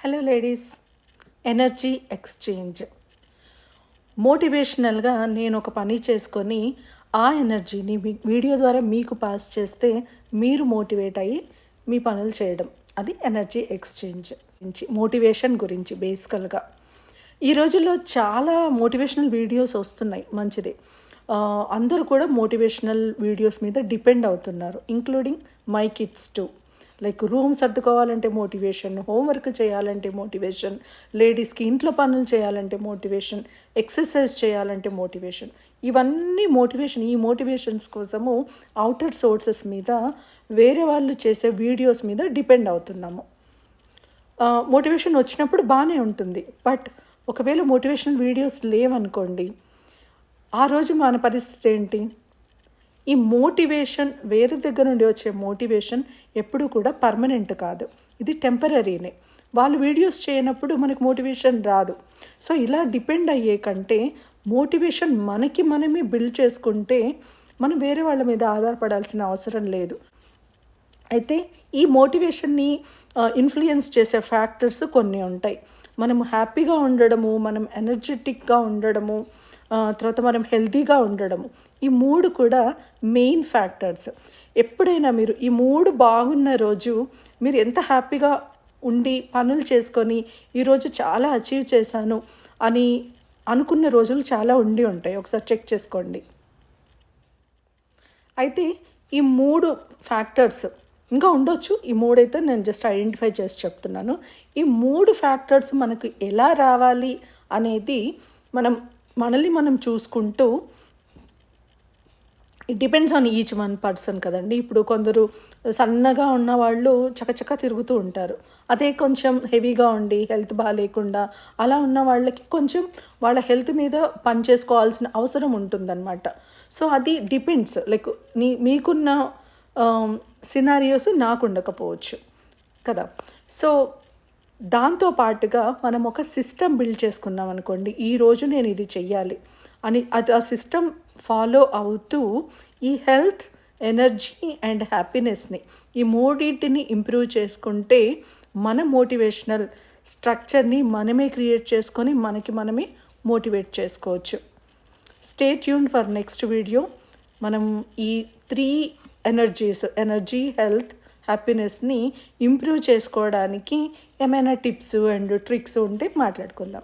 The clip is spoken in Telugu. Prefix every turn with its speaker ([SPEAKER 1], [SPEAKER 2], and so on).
[SPEAKER 1] Hello ladies, energy exchange. మోటివేషనల్గా నేను ఒక పని చేసుకొని ఆ ఎనర్జీని వీడియో ద్వారా మీకు పాస్ చేస్తే మీరు మోటివేట్ అయ్యి మీ పనులు చేయడం, అది ఎనర్జీ ఎక్స్చేంజ్ గురించి, మోటివేషన్ గురించి బేసికల్గా. ఈ రోజుల్లో చాలా మోటివేషనల్ వీడియోస్ వస్తున్నాయి, మంచిదే. అందరూ కూడా మోటివేషనల్ వీడియోస్ మీద డిపెండ్ అవుతున్నారు, including my kids too. Like room సర్దుకోవాలంటే మోటివేషన్, హోంవర్క్ చేయాలంటే మోటివేషన్, లేడీస్కి ఇంట్లో పనులు చేయాలంటే మోటివేషన్, ఎక్సర్సైజ్ చేయాలంటే మోటివేషన్. ఇవన్నీ మోటివేషన్. ఈ మోటివేషన్స్ కోసము అవుటర్ సోర్సెస్ మీద, వేరే వాళ్ళు చేసే వీడియోస్ మీద డిపెండ్ అవుతున్నాము. మోటివేషన్ వచ్చినప్పుడు బాగానే ఉంటుంది, బట్ ఒకవేళ మోటివేషనల్ వీడియోస్ లేవనుకోండి, ఆ రోజు మన పరిస్థితి ఏంటి? ఈ మోటివేషన్, వేరే దగ్గర నుండి వచ్చే మోటివేషన్ ఎప్పుడు కూడా పర్మనెంట్ కాదు, ఇది టెంపరీనే. వాళ్ళు వీడియోస్ చేయనప్పుడు మనకు మోటివేషన్ రాదు. సో ఇలా డిపెండ్ అయ్యే కంటే మోటివేషన్ మనకి మనమే బిల్డ్ చేసుకుంటే మనం వేరే వాళ్ళ మీద ఆధారపడాల్సిన అవసరం లేదు. అయితే ఈ మోటివేషన్ని ఇన్ఫ్లుయెన్స్ చేసే ఫ్యాక్టర్స్ కొన్ని ఉంటాయి. మనం హ్యాపీగా ఉండడము, మనం ఎనర్జెటిక్గా ఉండడము, తర్వాత మనం హెల్తీగా ఉండడము, ఈ మూడు కూడా మెయిన్ ఫ్యాక్టర్స్. ఎప్పుడైనా మీరు ఈ మూడు బాగున్న రోజు మీరు ఎంత హ్యాపీగా ఉండి పనులు చేసుకొని ఈరోజు చాలా అచీవ్ చేశాను అని అనుకున్న రోజులు చాలా ఉంటాయి. ఒకసారి చెక్ చేసుకోండి. అయితే ఈ మూడు ఫ్యాక్టర్స్ ఇంకా ఉండొచ్చు, ఈ మూడైతే నేను జస్ట్ ఐడెంటిఫై చేసి చెప్తున్నాను. ఈ మూడు ఫ్యాక్టర్స్ మనకు ఎలా రావాలి అనేది మనల్ని మనం చూసుకుంటూ, it depends on each one person కదండి. ఇప్పుడు కొందరు సన్నగా ఉన్న వాళ్ళు చకచక తిరుగుతూ ఉంటారు. అదే కొంచెం హెవీగా ఉండి హెల్త్ బాగాలేకుండా అలా ఉన్న వాళ్ళకి కొంచెం వాళ్ళ హెల్త్ మీద పని చేసుకోవాల్సిన అవసరం ఉంటుందన్నమాట. సో అది డిపెండ్స్. లైక్ మీకున్న సినారియోస్ నాకు ఉండకపోవచ్చు కదా. సో దాంతో పాటుగా మనం ఒక సిస్టమ్ బిల్డ్ చేసుకున్నాం అనుకోండి, ఈరోజు నేను ఇది చెయ్యాలి అని, అది ఆ సిస్టమ్ ఫాలో అవుతూ ఈ హెల్త్, ఎనర్జీ అండ్ హ్యాపీనెస్ని, ఈ మూడింటిని ఇంప్రూవ్ చేసుకుంటే మన మోటివేషనల్ స్ట్రక్చర్ని మనమే క్రియేట్ చేసుకొని మనమే మోటివేట్ చేసుకోవచ్చు. Stay tuned for next video. మనం ఈ 3 ఎనర్జీస్, ఎనర్జీ, హెల్త్, హ్యాపీనెస్ని ఇంప్రూవ్ చేసుకోవడానికి ఏమైనా టిప్స్ అండ్ ట్రిక్స్ ఉంటే మాట్లాడుకుందాం.